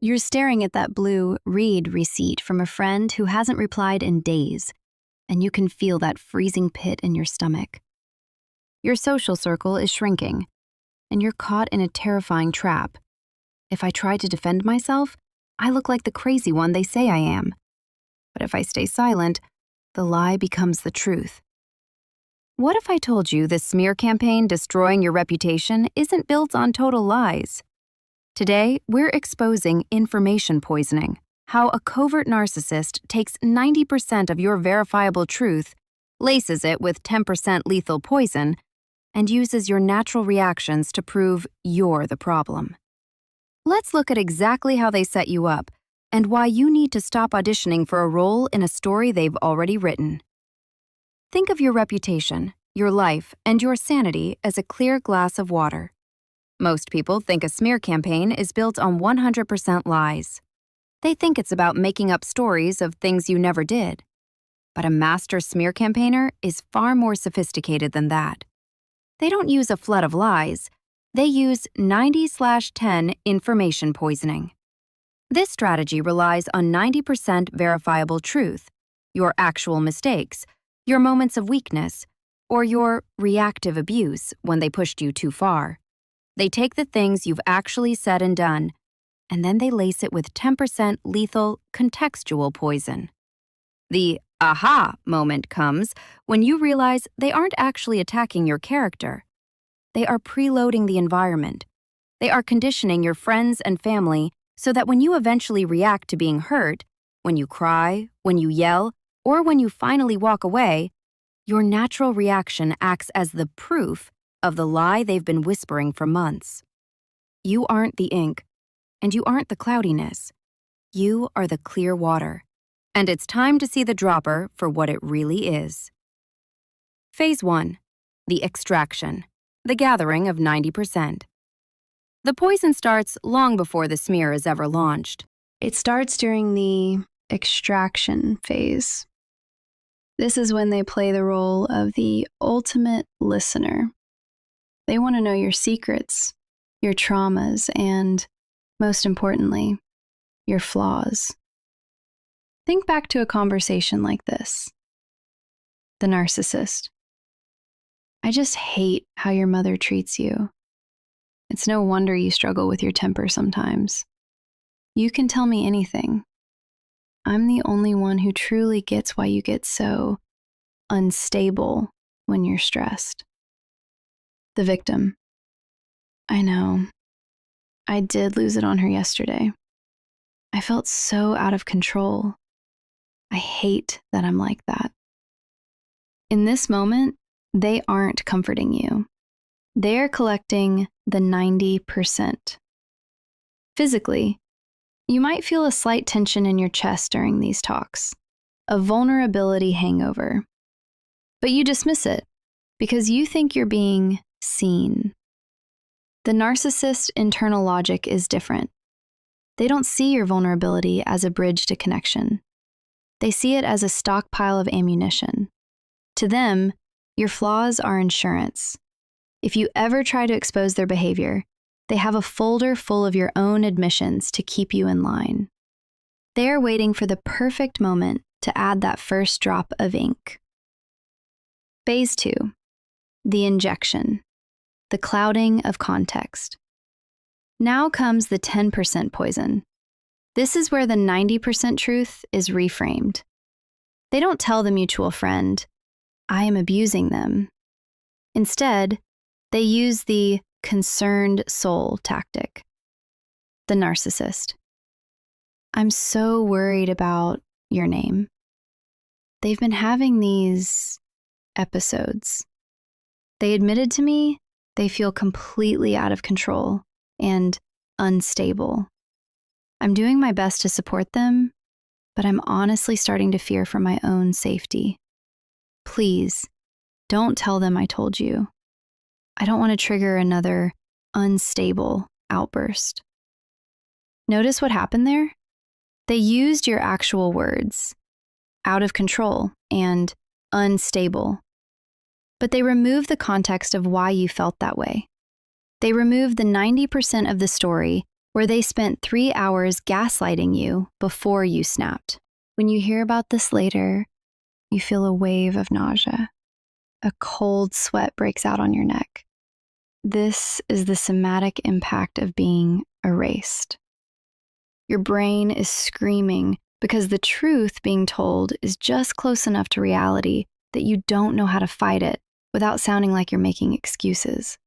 You're staring at that blue read receipt from a friend who hasn't replied in days, and you can feel that freezing pit in your stomach. Your social circle is shrinking, and you're caught in a terrifying trap. If I try to defend myself, I look like the crazy one they say I am. But if I stay silent, the lie becomes the truth. What if I told you this smear campaign destroying your reputation isn't built on total lies? Today, we're exposing information poisoning, how a covert narcissist takes 90% of your verifiable truth, laces it with 10% lethal poison, and uses your natural reactions to prove you're the problem. Let's look at exactly how they set you up and why you need to stop auditioning for a role in a story they've already written. Think of your reputation, your life, and your sanity as a clear glass of water. Most people think a smear campaign is built on 100% lies. They think it's about making up stories of things you never did. But a master smear campaigner is far more sophisticated than that. They don't use a flood of lies. They use 90/10 information poisoning. This strategy relies on 90% verifiable truth, your actual mistakes, your moments of weakness, or your reactive abuse when they pushed you too far. They take the things you've actually said and done, and then they lace it with 10% lethal contextual poison. The aha moment comes when you realize they aren't actually attacking your character. They are preloading the environment. They are conditioning your friends and family so that when you eventually react to being hurt, when you cry, when you yell, or when you finally walk away, your natural reaction acts as the proof of the lie they've been whispering for months. You aren't the ink, and you aren't the cloudiness. You are the clear water, and it's time to see the dropper for what it really is. Phase 1. The extraction, the gathering of 90%. The poison starts long before the smear is ever launched. It starts during the extraction phase. This is when they play the role of the ultimate listener. They want to know your secrets, your traumas, and, most importantly, your flaws. Think back to a conversation like this. The narcissist. I just hate how your mother treats you. It's no wonder you struggle with your temper sometimes. You can tell me anything. I'm the only one who truly gets why you get so unstable when you're stressed. The victim. I know. I did lose it on her yesterday. I felt so out of control. I hate that I'm like that. In this moment, they aren't comforting you. They're collecting the 90%. Physically, you might feel a slight tension in your chest during these talks, a vulnerability hangover. But you dismiss it because you think you're being seen. The narcissist's internal logic is different. They don't see your vulnerability as a bridge to connection. They see it as a stockpile of ammunition. To them, your flaws are insurance. If you ever try to expose their behavior, they have a folder full of your own admissions to keep you in line. They're waiting for the perfect moment to add that first drop of ink. Phase 2. The injection. The clouding of context. Now comes the 10% poison. This is where the 90% truth is reframed. They don't tell the mutual friend, I am abusing them. Instead, they use the concerned soul tactic. The narcissist. I'm so worried about your name. They've been having these episodes. They admitted to me they feel completely out of control and unstable. I'm doing my best to support them, but I'm honestly starting to fear for my own safety. Please, don't tell them I told you. I don't want to trigger another unstable outburst. Notice what happened there? They used your actual words, out of control and unstable. But they removed the context of why you felt that way. They removed the 90% of the story where they spent 3 hours gaslighting you before you snapped. When you hear about this later, you feel a wave of nausea. A cold sweat breaks out on your neck. This is the somatic impact of being erased. Your brain is screaming because the truth being told is just close enough to reality that you don't know how to fight it without sounding like you're making excuses.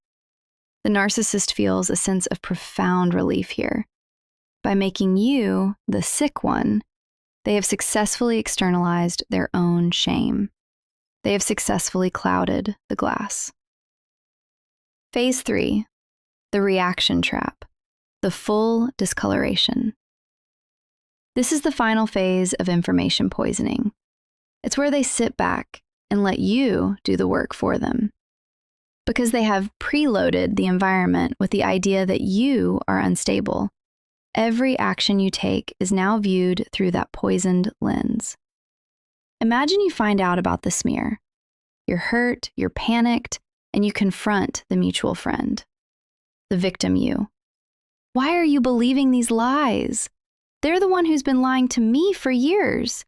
The narcissist feels a sense of profound relief here. By making you the sick one, they have successfully externalized their own shame. They have successfully clouded the glass. Phase 3, the reaction trap, the full discoloration. This is the final phase of information poisoning. It's where they sit back and let you do the work for them. Because they have preloaded the environment with the idea that you are unstable, every action you take is now viewed through that poisoned lens. Imagine you find out about the smear. You're hurt, you're panicked, and you confront the mutual friend, the victim you. Why are you believing these lies? They're the one who's been lying to me for years.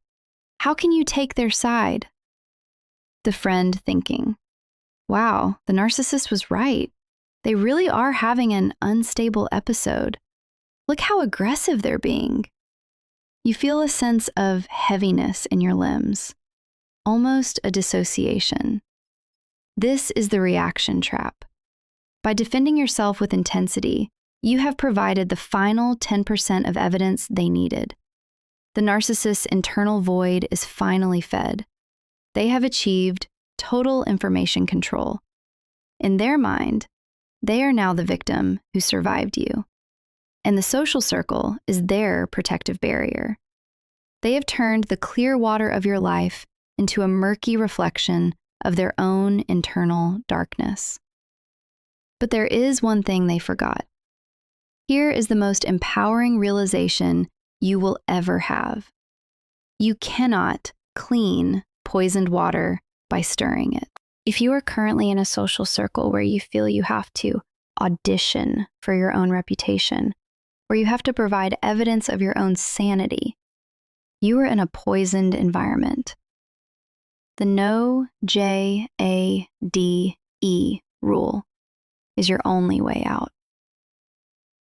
How can you take their side? The friend thinking, wow, the narcissist was right. They really are having an unstable episode. Look how aggressive they're being. You feel a sense of heaviness in your limbs, almost a dissociation. This is the reaction trap. By defending yourself with intensity, you have provided the final 10% of evidence they needed. The narcissist's internal void is finally fed. They have achieved total information control. In their mind, they are now the victim who survived you, and the social circle is their protective barrier. They have turned the clear water of your life into a murky reflection of their own internal darkness. But there is one thing they forgot. Here is the most empowering realization you will ever have. You cannot clean poisoned water by stirring it. If you are currently in a social circle where you feel you have to audition for your own reputation, where you have to provide evidence of your own sanity, you are in a poisoned environment. The No-J.A.D.E rule is your only way out.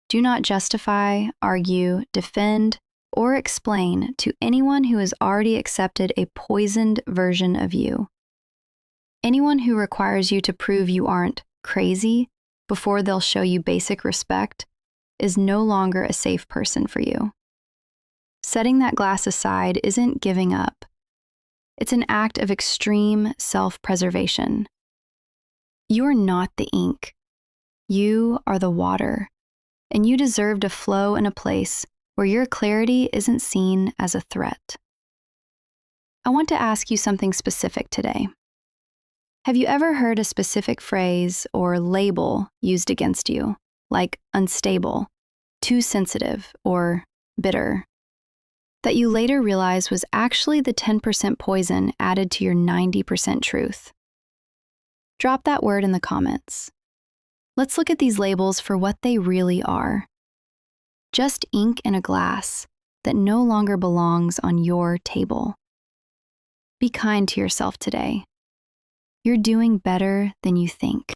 Do not justify, argue, defend, or explain to anyone who has already accepted a poisoned version of you. Anyone who requires you to prove you aren't crazy before they'll show you basic respect is no longer a safe person for you. Setting that glass aside isn't giving up. It's an act of extreme self-preservation. You are not the ink. You are the water, and you deserve to flow in a place where your clarity isn't seen as a threat. I want to ask you something specific today. Have you ever heard a specific phrase or label used against you, like unstable, too sensitive, or bitter, that you later realize was actually the 10% poison added to your 90% truth? Drop that word in the comments. Let's look at these labels for what they really are. Just ink in a glass that no longer belongs on your table. Be kind to yourself today. You're doing better than you think.